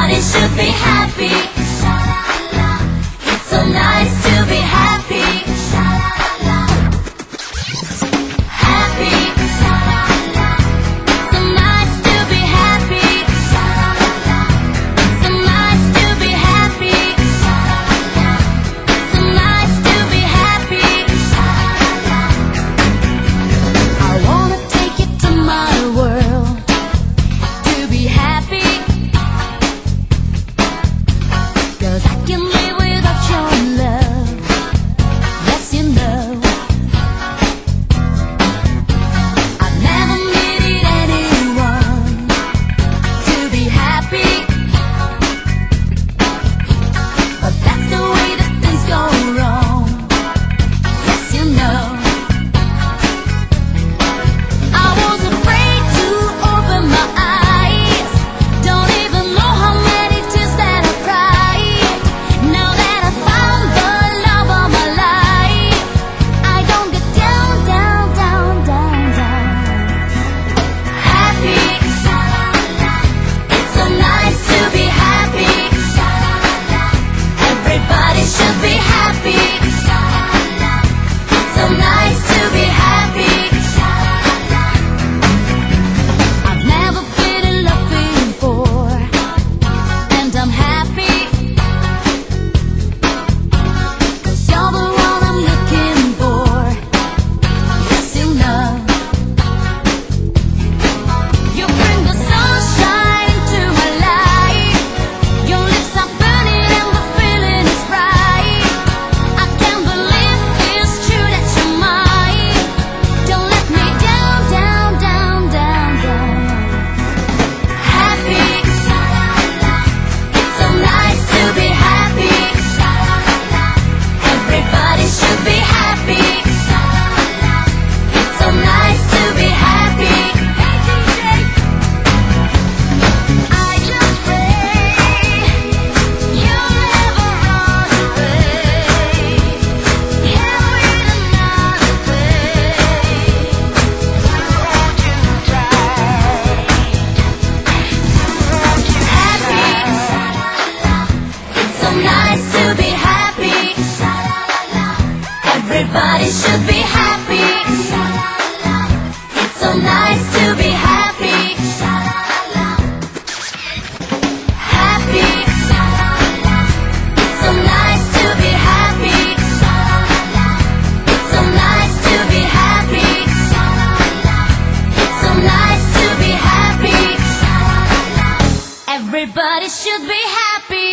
Everybody should be happy. It's so nice to be happy. Happy. It's so nice to be happy. It's so nice to be happy. It's so nice to be happy. I wanna take you to my world to be happy. 'Cause I can live without your love. Yes, you know. I've never needed anyone to be happy. But that's the way that things go wrong. Yes, you know. I was afraid to open my eyes. Don't even know how many tears that I cried. Now that I found the love of my life, I don't get down, down, down, down, down. Happy. It's so nice to be happy. Everybody should be happy. It's so nice to be happy. I've never been in love before, and I'm happy. 'Cause you're the one I'm looking for. Yes, you know. You bring the sunshine into my life. Your lips are burning and the feeling is right. I can't believe it's true that you're mine. Don't let me down, down, down, down, down. Happy. It's so nice to be happy. Everybody should be happy. It's so nice to be happy. I just pray you'll never run away. Here with another day to hold you tight. Happy. It's so nice to be happy. Everybody should be happy. It's so nice to be happy. Happy. It's so nice to be happy. It's so nice to be happy. It's so nice to be happy. Everybody should be happy.